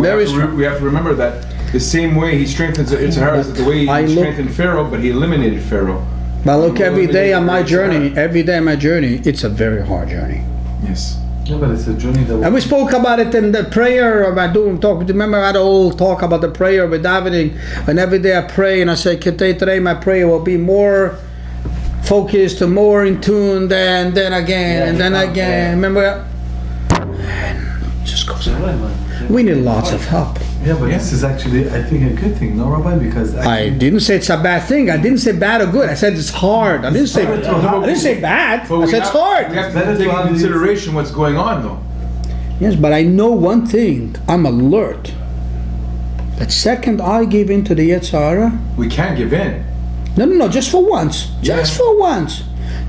Very strong. We have to remember that the same way he strengthens the Yetzer Hara is the way he strengthened Pharaoh, but he eliminated Pharaoh. But look, every day on my journey, it's a very hard journey. Yes. Yeah, but it's a journey that... And we spoke about it in the prayer about remember I had a whole talk about the prayer with davening, and every day I pray and I say, today my prayer will be more focused and more in tune than again and then again. Remember? And it just goes on. We need lots of help. Yeah, but this is actually, I think, a good thing, no, Rabbi? Because I didn't say it's a bad thing. I didn't say bad or good. I said it's hard. I didn't say bad. I said it's hard. We have to take into consideration what's going on, though. Yes, but I know one thing. I'm alert. That second I give in to the Yetzer Hara, we can't give in. No, just for once. Just for once.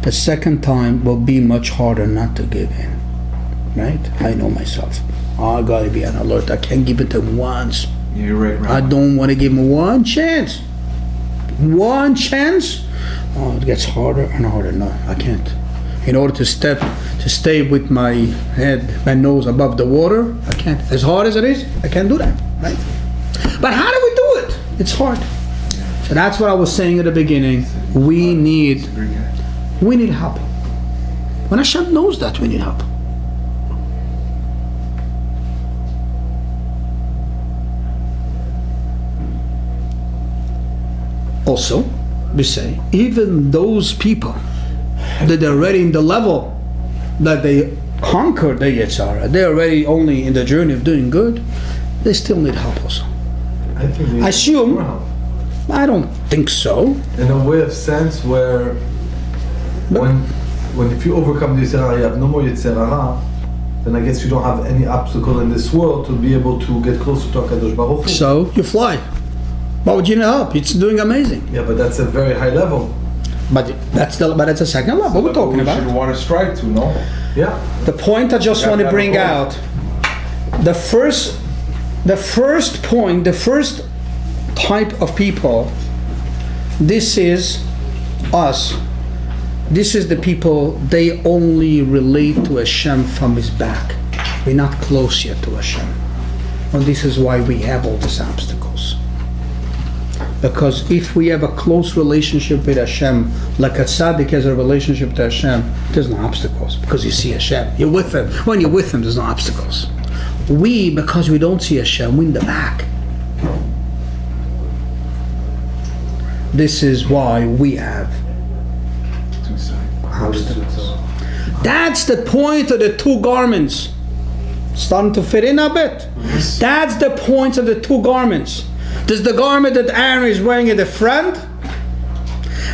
The second time will be much harder not to give in. Right? I know myself. I gotta be on alert. I can't give it to him once. Yeah, you're right, I don't want to give him one chance. One chance? Oh, it gets harder and harder. No, I can't. In order to stay with my head, my nose above the water, I can't. As hard as it is, I can't do that, right? But how do we do it? It's hard. So that's what I was saying at the beginning. We need help. When Hashem knows that we need help. Also, we say, even those people that are already in the level that they conquered the Yetzer Hara, they're already only in the journey of doing good, they still need help also. I think they I assume, need more help. I don't think so. In a way of sense where when if you overcome the Yetzer Hara, you have no more Yetzer Hara, then I guess you don't have any obstacle in this world to be able to get closer to HaKadosh Baruch Hu. So, you fly. Why would you need help? It's doing amazing. Yeah, but that's a very high level. But that's a second level we're talking about. We should want to strive to, no? Yeah. The point I just want to bring out, the first point, the first type of people, this is us. This is the people, they only relate to Hashem from his back. We're not close yet to Hashem. And this is why we have all these obstacles. Because if we have a close relationship with Hashem, like a tzaddik has a relationship to Hashem, there's no obstacles because you see Hashem. You're with him. When you're with him, there's no obstacles. We, because we don't see Hashem, we're in the back. This is why we have obstacles. That's the point of the two garments. Starting to fit in a bit. That's the point of the two garments. There's the garment that Aaron is wearing at the front,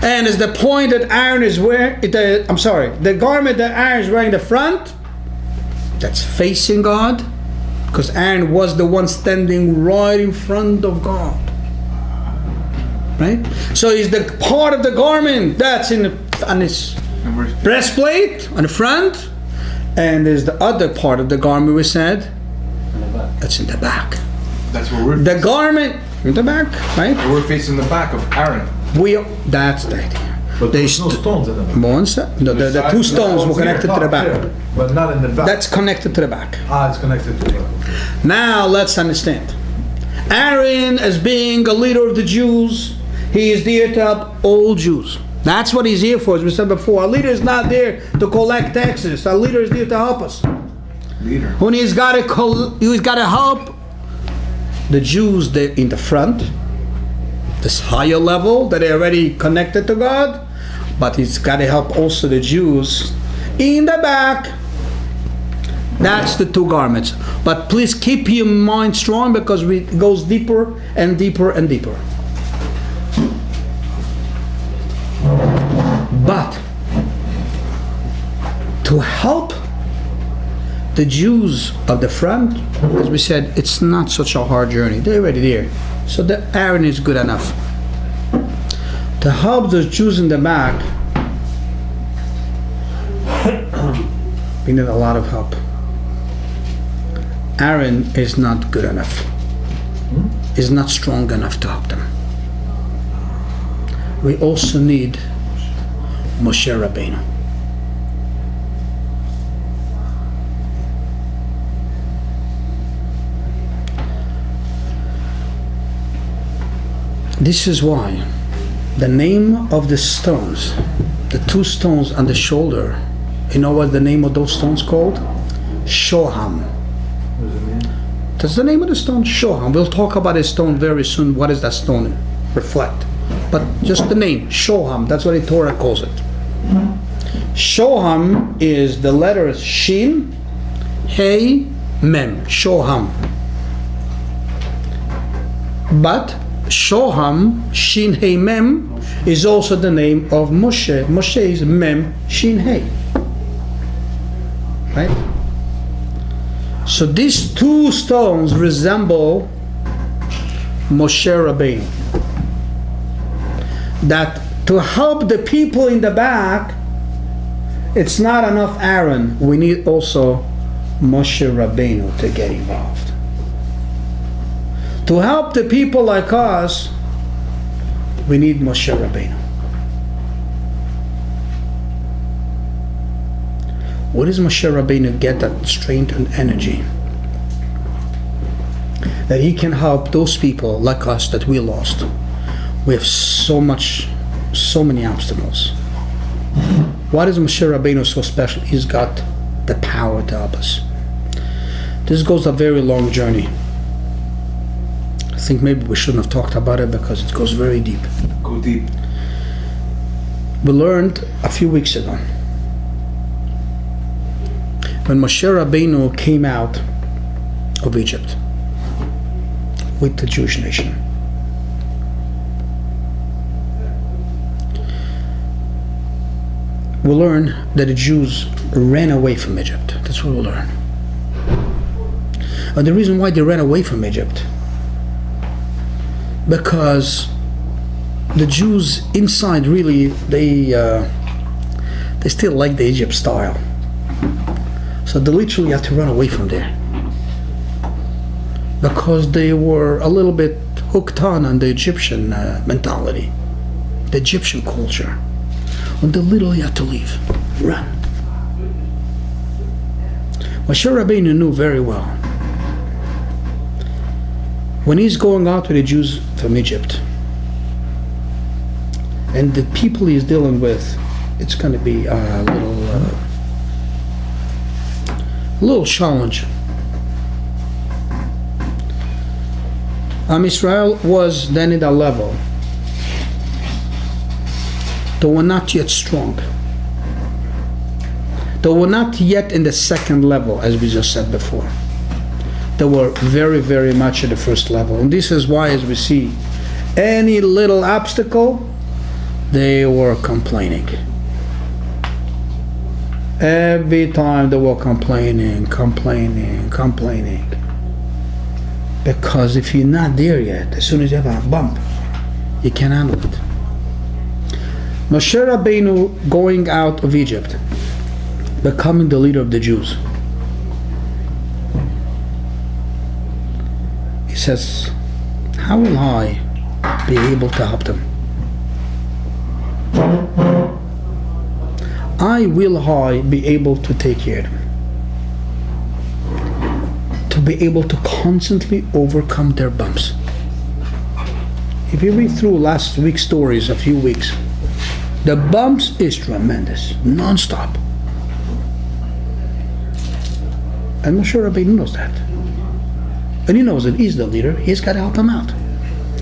and is the point that Aaron is wearing. The garment that Aaron is wearing at the front, that's facing God, because Aaron was the one standing right in front of God. Right? So he's the part of the garment that's on his breastplate on the front, and there's the other part of the garment we said that's in the back. That's where we're the garment in the back, right? We're facing the back of Aaron. That's the idea. But there's no stones in the back. The two stones were connected to the back. But not in the back. That's connected to the back. It's connected to the back. Now let's understand. Aaron, as being a leader of the Jews, he is there to help all Jews. That's what he's here for, as we said before. Our leader is not there to collect taxes. Our leader is there to help us. When he's got to help the Jews in the front, this higher level that are already connected to God, but he's got to help also the Jews in the back. That's the two garments. But please keep your mind strong, because it goes deeper and deeper and deeper. But to help the Jews of the front, as we said, it's not such a hard journey. They're already there. So the Aaron is good enough. To help the Jews in the back, we need a lot of help. Aaron is not good enough. Is not strong enough to help them. We also need Moshe Rabbeinu. This is why the name of the stones, the two stones on the shoulder, you know what the name of those stones called? Shoham. What does it mean? That's the name of the stone, Shoham. We'll talk about a stone very soon. What does that stone reflect? But just the name, Shoham, that's what the Torah calls it. Shoham is the letters Shin, Hey, Mem, Shoham. But Shoham, Shin, Hey, Mem is also the name of Moshe. Moshe is Mem, Shin, Hey. Right? So these two stones resemble Moshe Rabbeinu. That to help the people in the back, it's not enough Aaron. We need also Moshe Rabbeinu to get involved. To help the people like us, we need Moshe Rabbeinu. Where does Moshe Rabbeinu get that strength and energy? That he can help those people like us that we lost. We have so many obstacles. Why is Moshe Rabbeinu so special? He's got the power to help us. This goes a very long journey. I think maybe we shouldn't have talked about it because it goes very deep. Go deep. We learned a few weeks ago when Moshe Rabbeinu came out of Egypt with the Jewish nation. We learn that the Jews ran away from Egypt. That's what we learn. And the reason why they ran away from Egypt, because the Jews inside really they still like the Egypt style. So they literally had to run away from there because they were a little bit hooked on the Egyptian mentality, the Egyptian culture. And they literally had to leave, run. Moshe Rabbeinu knew very well when he's going out with the Jews from Egypt and the people he's dealing with, it's going to be a little challenge. Israel was then at a level. They were not yet strong. They were not yet in the second level, as we just said before. They were very, very much at the first level. And this is why, as we see, any little obstacle, they were complaining. Every time they were complaining. Because if you're not there yet, as soon as you have a bump, you can't handle it. Moshe Rabbeinu going out of Egypt, becoming the leader of the Jews. He says, how will I be able to help them? I will be able to take care of them. To be able to constantly overcome their bumps. If you read through last week's stories, a few weeks, the bumps is tremendous, non-stop. And Moshe Rabbeinu knows that. And he knows that he's the leader, he's got to help them out.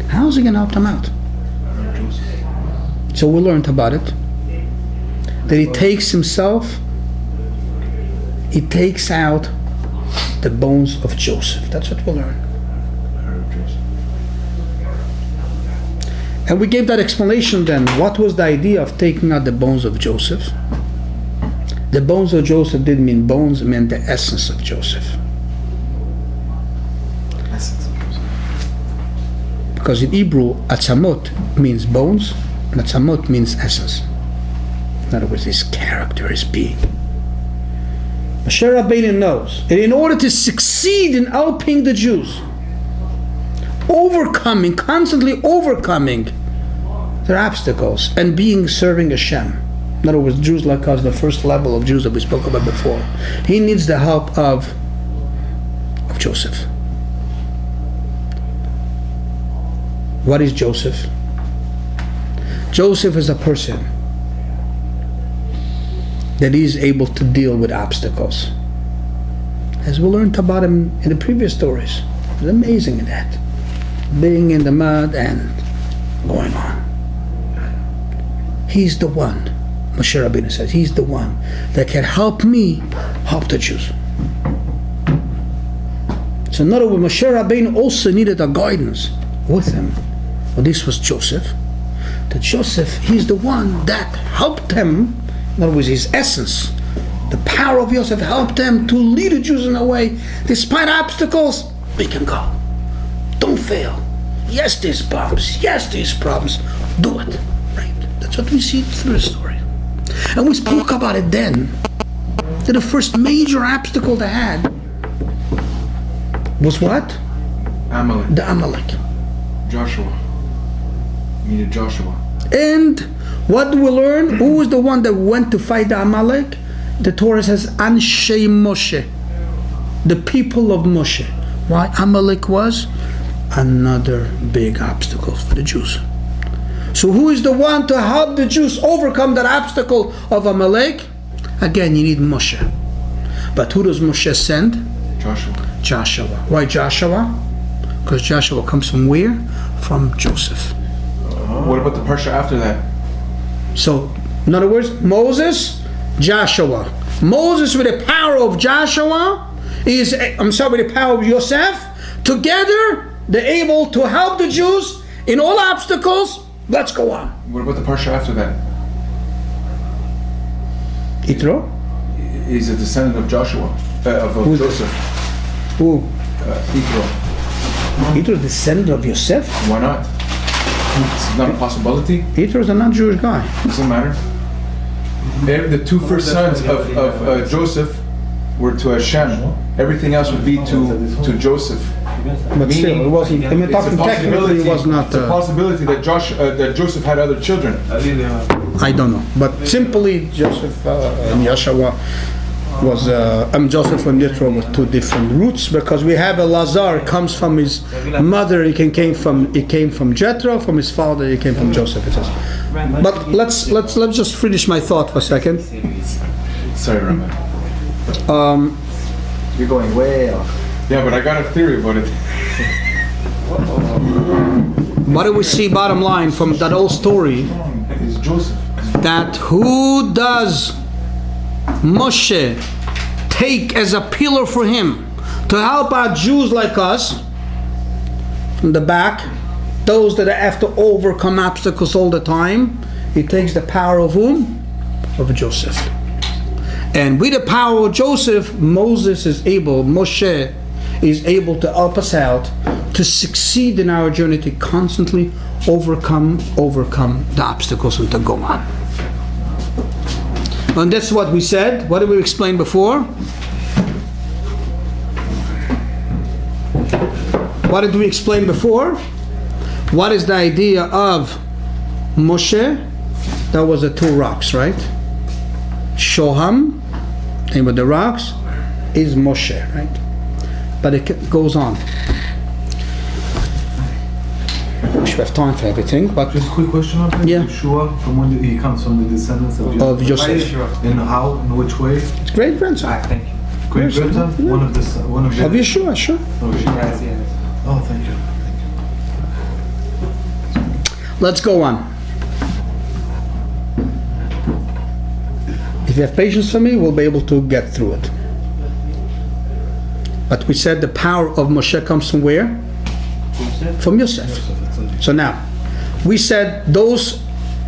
How's he going to help them out? So we learned about it. That he takes out the bones of Joseph. That's what we learn. And we gave that explanation then. What was the idea of taking out the bones of Joseph? The bones of Joseph didn't mean bones, it meant the essence of Joseph. Because in Hebrew, atzamot means bones, and atzamot means essence. In other words, his character, his being. Moshe Rabbeinu knows that in order to succeed in helping the Jews, constantly overcoming their obstacles and serving Hashem. In other words, Jews like us, the first level of Jews that we spoke about before, he needs the help of Joseph. What is Joseph? Joseph is a person that is able to deal with obstacles. As we learned about him in the previous stories. It's amazing in that. Being in the mud and going on. He's the one, Moshe Rabbeinu says, he's the one that can help me help the Jews. So in other words, Moshe Rabbeinu also needed a guidance with him. Well, this was Joseph. That Joseph, he's the one that helped him. In other words, his essence, the power of Joseph helped him to lead the Jews in a way. Despite obstacles, we can go. Don't fail. Yes, there's problems. Yes, there's problems. Do it. Right? That's what we see through the story. And we spoke about it then. That the first major obstacle they had was what? Amalek. The Amalek. Joshua. You needed Joshua. And what do we learn? Who was the one that went to fight the Amalek? The Torah says, Anshei Moshe. The people of Moshe. Why? Amalek was another big obstacle for the Jews. So who is the one to help the Jews overcome that obstacle of Amalek? Again, you need Moshe. But who does Moshe send? Joshua. Why Joshua? Because Joshua comes from where? From Joseph. What about the Parasha after that? So, in other words, Moses, Joshua. Moses with the power of Joshua with the power of Yosef. Together, they're able to help the Jews in all obstacles. Let's go on. What about the Parasha after that? Yitro? He's a descendant of Joshua, of Joseph. Who? Yitro. Yitro, descendant of Yosef? Why not? It's not a possibility. Yitro is a non-Jewish guy. Doesn't matter. The two first sons of Joseph were to Hashem. Everything else would be to Joseph. But still, it wasn't. I mean, talking technically, it was not. It's a possibility that Joseph had other children. I don't know, but simply Joseph and Yeshua was. Joseph and Yitro were two different roots, because we have Elazar comes from his mother. He came from Jethro. From his father, he came from Joseph. It says. But let's just finish my thought for a second. Sorry, Rabbi. You're going way off. Yeah, but I got a theory about it. What do we see, bottom line, from that old story? It's Joseph. That who does Moshe take as a pillar for him to help out Jews like us from the back, those that have to overcome obstacles all the time? He takes the power of whom? Of Joseph. And with the power of Joseph, Moshe is able to help us out to succeed in our journey, to constantly overcome the obstacles and to go on. And that's what we said. What did we explain before? What did we explain before? What is the idea of Moshe? That was the two rocks, right? Shoham, name of the rocks, is Moshe, right? But it goes on. We should have time for everything, but Just a quick question on Yeah. Yeshua, from when he comes from the descendants of Joseph. And how, in which way? It's great grandson. Thank you. Great grandson? Yeah. One of the. Of Yeshua, sure. Oh, Yeshua. Yes, yes. Oh, thank you. Let's go on. If you have patience for me, we'll be able to get through it. But we said the power of Moshe comes from where? From Yosef. So now, we said those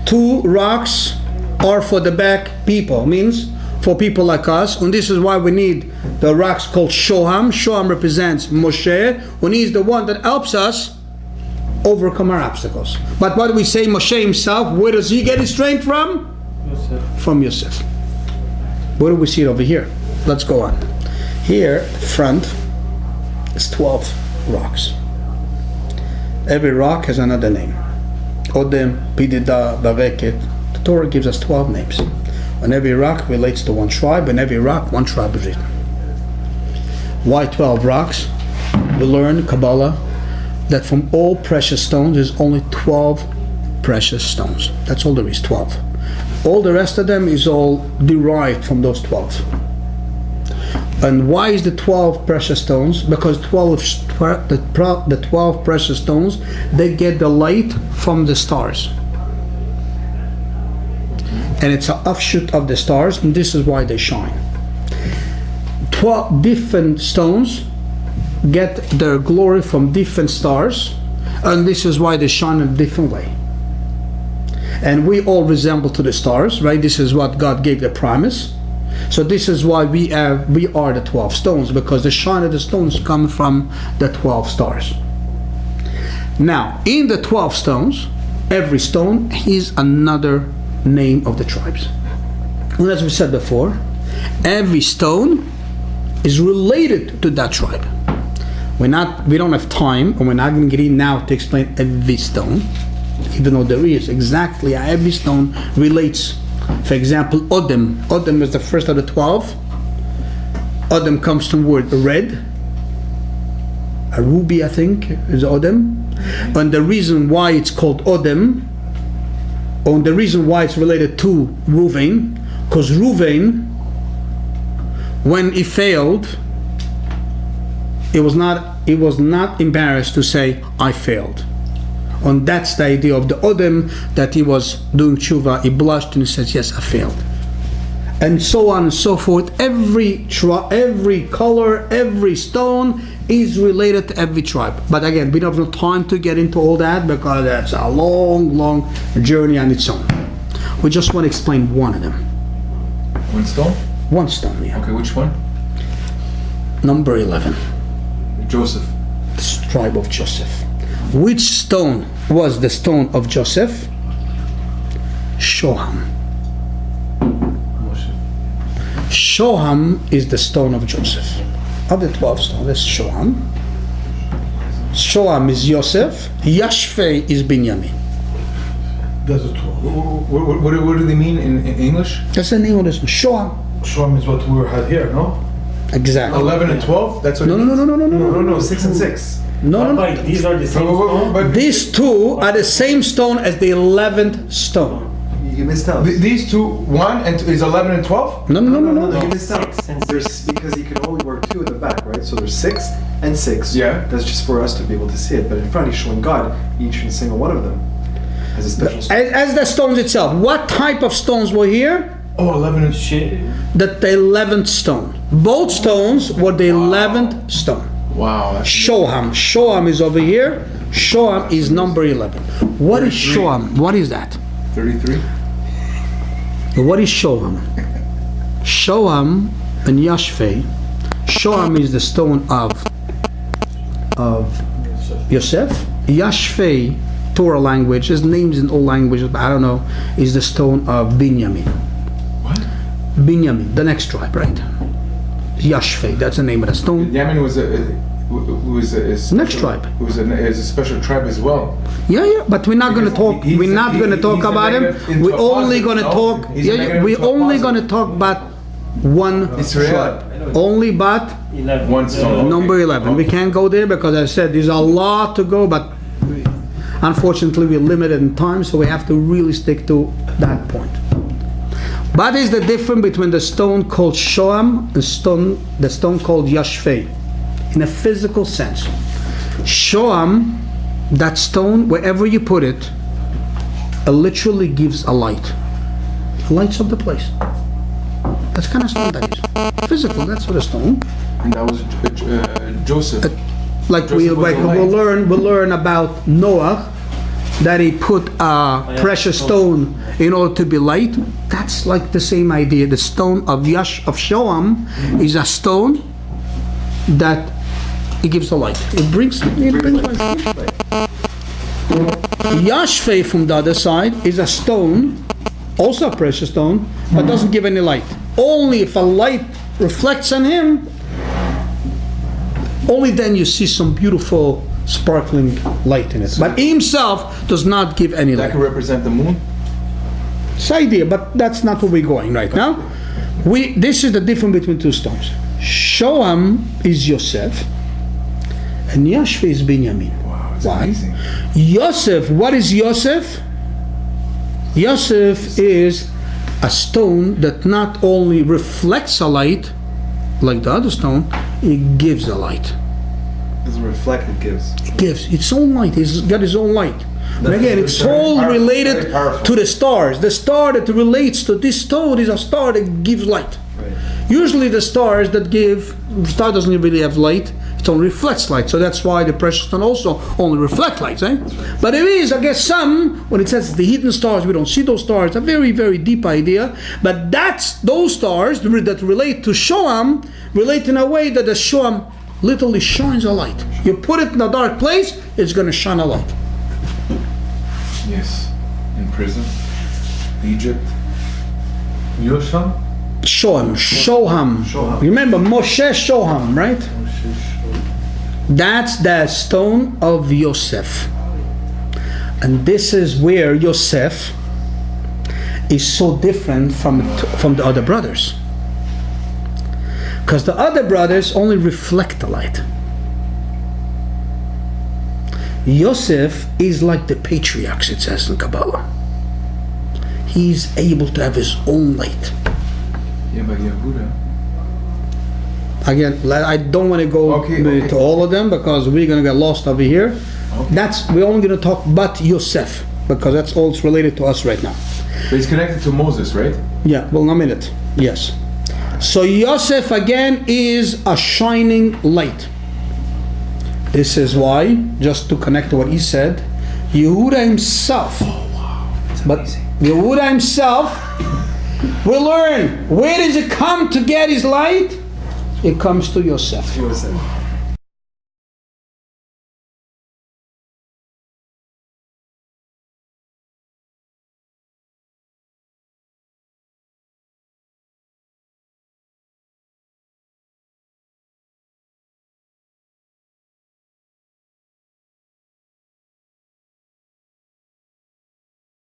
two rocks are for the back people, means for people like us, and this is why we need the rocks called Shoham. Shoham represents Moshe, and he's the one that helps us overcome our obstacles. But what do we say, Moshe himself, where does he get his strength from? Yosef. From Yosef. Where do we see it over here? Let's go on. Here, front, is 12 rocks. Every rock has another name. Odem, Pidida, Baveket. The Torah gives us 12 names. And every rock relates to one tribe, and every rock, one tribe is written. Why 12 rocks? We learn Kabbalah that from all precious stones there's only 12 precious stones. That's all there is, 12. All the rest of them is all derived from those 12. And why is the 12 precious stones? Because the 12 precious stones, they get the light from the stars. And it's an offshoot of the stars, and this is why they shine. 12 different stones get their glory from different stars, and this is why they shine in a different way. And we all resemble to the stars, right? This is what God gave the promise. So this is why we are the 12 stones, because the shine of the stones come from the 12 stars. Now, in the 12 stones, every stone is another name of the tribes. And as we said before, every stone is related to that tribe. We don't have time, and we're not going to get in now to explain every stone, even though there is exactly how every stone relates. For example, Odem. Odem is the first of the 12. Odem comes from the word red. A ruby, I think, is Odem. And the reason why it's called Odem, and the reason why it's related to Reuven, because Reuven, when he failed, he was not embarrassed to say, I failed. And that's the idea of the Odem, that he was doing tshuva, he blushed and he says, yes, I failed. And so on and so forth. Every color, every stone is related to every tribe. But again, we don't have no time to get into all that, because that's a long journey on its own. We just want to explain one of them. One stone? One stone, yeah. Okay, which one? Number 11. Joseph. The tribe of Joseph. Which stone was the stone of Joseph? Shoham. Shoham is the stone of Joseph. Of the 12 stones, that's Shoham. Shoham is Yosef. Yashfei is Binyamin. That's a 12. What do they mean in English? That's the name of this one. Shoham. Shoham is what we had here, no? Exactly. 11 and 12? That's what No, 6 and 6. No. But these are the same stone? These two are the same stone as the 11th stone. You missed out. These two, 1 and 2, is 11 and 12? No. You missed out. 6 and There's, because you can only work 2 in the back, right? So there's 6 and 6. Yeah. That's just for us to be able to see it. But in front, he's showing God each and single one of them as a special stone. As the stones itself. What type of stones were here? Oh, 11 and The 11th stone. Both stones were the 11th stone. Wow. That's Shoham. Shoham is over here. Shoham is number 11. What is 33. Shoham? What is that? 33? What is Shoham? Shoham and Yashfei. Shoham is the stone of Yosef. Yashfei, Torah language, there's names in all languages, but I don't know, is the stone of Binyamin. What? Binyamin, the next tribe, right? Yashfei, that's the name of the stone. Yemen was a special, Next tribe. Is a special tribe as well. Yeah, but we're not going to talk. He's We're not going to talk he's a about him. negative into We're a only positive, going to no? talk. He's a negative We're into a only positive. going to talk about one Israel. tribe. Only but 11. One stone. number 11. We can't go there because I said there's a lot to go, but unfortunately we're limited in time, so we have to really stick to that point. What is the difference between the stone called Shoham and the stone called Yashfei? In a physical sense. Shoham, that stone, wherever you put it, it literally gives a light. It lights up the place. That's kind of stone that is. Physical, that's what a stone. And that was Joseph. Like Joseph was the light. we'll learn about Noah, that he put a precious stone in order to be light. That's like the same idea. The stone of Shoham is a stone that it gives the light. It brings light. Yashfei from the other side is a stone, also a precious stone, but doesn't give any light. Only if a light reflects on him, only then you see some beautiful sparkling light in it. But he himself does not give any That light. could represent the moon. It's the idea, but that's not where we're going right now. This is the difference between two stones. Shoham is Yosef, and Yashveh is Binyamin. Wow. That's Why? amazing. Yosef, what is Yosef? Yosef is a stone that not only reflects a light, like the other stone, it gives a light. Doesn't reflect, it gives. It gives its own light. It's got its own light. And again, it's all powerful, related very powerful. to the stars. The star that relates to this stone is a star that gives light. Right. Usually the stars that give, the star doesn't really have light, it only reflects light. So that's why the precious stone also only reflect light, eh? But there is, I guess, some, when it says the hidden stars, we don't see those stars, a very, very deep idea. But that's, those stars that relate to Shoam, relate in a way that the Shoam literally shines a light. You put it in a dark place, it's going to shine a light. Yes. In prison. Egypt. Yosham? Shoam. Shoham. Remember, Moshe Shoham, right? That's the stone of Yosef. And this is where Yosef is so different from the other brothers. Because the other brothers only reflect the light. Yosef is like the patriarchs, it says in Kabbalah. He's able to have his own light. Yeah, but Yehuda. Again, I don't want to go to all of them because we're going to get lost over here. Okay. We're only going to talk about Yosef because that's all it's related to us right now. But it's connected to Moses, right? Yeah, well, in a minute. Yes. So Yosef again is a shining light. This is why, just to connect to what he said, Yehuda himself. But Yehuda himself will learn where does it come to get his light? It comes to Yosef. Yosef.